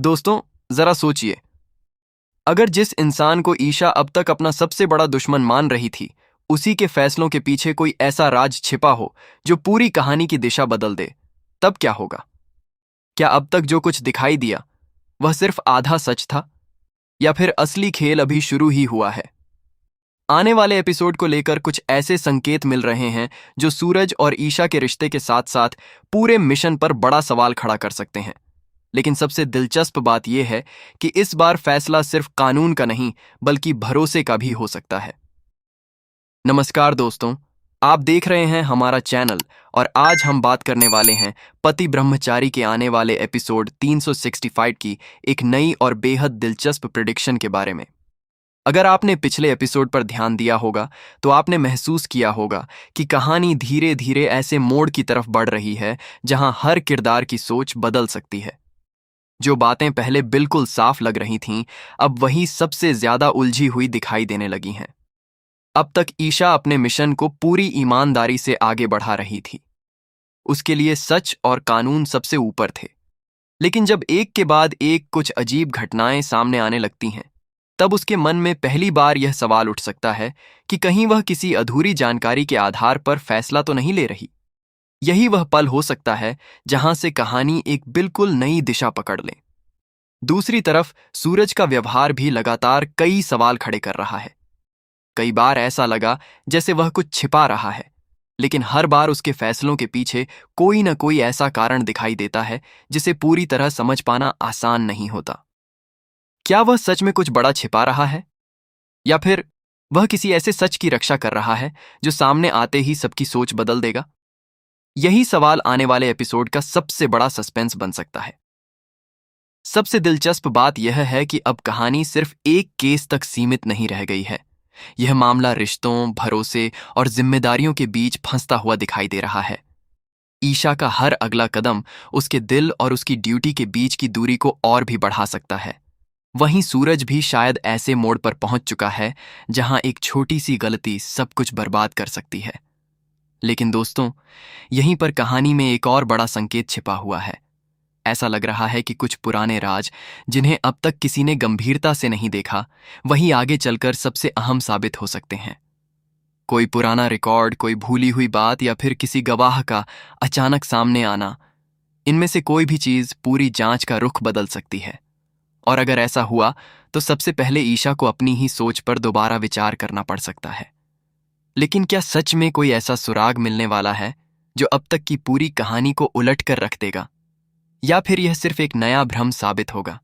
दोस्तों, जरा सोचिए, अगर जिस इंसान को ईशा अब तक अपना सबसे बड़ा दुश्मन मान रही थी, उसी के फैसलों के पीछे कोई ऐसा राज छिपा हो जो पूरी कहानी की दिशा बदल दे, तब क्या होगा? क्या अब तक जो कुछ दिखाई दिया वह सिर्फ आधा सच था, या फिर असली खेल अभी शुरू ही हुआ है? आने वाले एपिसोड को लेकर कुछ ऐसे संकेत मिल रहे हैं जो सूरज और ईशा के रिश्ते के साथ साथ पूरे मिशन पर बड़ा सवाल खड़ा कर सकते हैं। लेकिन सबसे दिलचस्प बात यह है कि इस बार फैसला सिर्फ कानून का नहीं, बल्कि भरोसे का भी हो सकता है। नमस्कार दोस्तों, आप देख रहे हैं हमारा चैनल और आज हम बात करने वाले हैं पति ब्रह्मचारी के आने वाले एपिसोड 365 की एक नई और बेहद दिलचस्प प्रेडिक्शन के बारे में। अगर आपने पिछले एपिसोड पर ध्यान दिया होगा तो आपने महसूस किया होगा कि कहानी धीरे धीरे ऐसे मोड़ की तरफ बढ़ रही है जहां हर किरदार की सोच बदल सकती है। जो बातें पहले बिल्कुल साफ लग रही थीं, अब वही सबसे ज्यादा उलझी हुई दिखाई देने लगी हैं। अब तक ईशा अपने मिशन को पूरी ईमानदारी से आगे बढ़ा रही थी। उसके लिए सच और कानून सबसे ऊपर थे। लेकिन जब एक के बाद एक कुछ अजीब घटनाएं सामने आने लगती हैं, तब उसके मन में पहली बार यह सवाल उठ सकता है कि कहीं वह किसी अधूरी जानकारी के आधार पर फैसला तो नहीं ले रही। यही वह पल हो सकता है जहां से कहानी एक बिल्कुल नई दिशा पकड़ ले। दूसरी तरफ सूरज का व्यवहार भी लगातार कई सवाल खड़े कर रहा है। कई बार ऐसा लगा जैसे वह कुछ छिपा रहा है, लेकिन हर बार उसके फैसलों के पीछे कोई न कोई ऐसा कारण दिखाई देता है जिसे पूरी तरह समझ पाना आसान नहीं होता। क्या वह सच में कुछ बड़ा छिपा रहा है, या फिर वह किसी ऐसे सच की रक्षा कर रहा है जो सामने आते ही सबकी सोच बदल देगा? यही सवाल आने वाले एपिसोड का सबसे बड़ा सस्पेंस बन सकता है। सबसे दिलचस्प बात यह है कि अब कहानी सिर्फ एक केस तक सीमित नहीं रह गई है। यह मामला रिश्तों, भरोसे और जिम्मेदारियों के बीच फंसता हुआ दिखाई दे रहा है। ईशा का हर अगला कदम उसके दिल और उसकी ड्यूटी के बीच की दूरी को और भी बढ़ा सकता है। वहीं सूरज भी शायद ऐसे मोड़ पर पहुंच चुका है जहां एक छोटी सी गलती सब कुछ बर्बाद कर सकती है। लेकिन दोस्तों, यहीं पर कहानी में एक और बड़ा संकेत छिपा हुआ है। ऐसा लग रहा है कि कुछ पुराने राज जिन्हें अब तक किसी ने गंभीरता से नहीं देखा, वही आगे चलकर सबसे अहम साबित हो सकते हैं। कोई पुराना रिकॉर्ड, कोई भूली हुई बात, या फिर किसी गवाह का अचानक सामने आना, इनमें से कोई भी चीज पूरी जांच का रुख बदल सकती है। और अगर ऐसा हुआ तो सबसे पहले ईशा को अपनी ही सोच पर दोबारा विचार करना पड़ सकता है। लेकिन क्या सच में कोई ऐसा सुराग मिलने वाला है जो अब तक की पूरी कहानी को उलट कर रख देगा, या फिर यह सिर्फ एक नया भ्रम साबित होगा?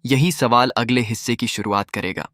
यही सवाल अगले हिस्से की शुरुआत करेगा।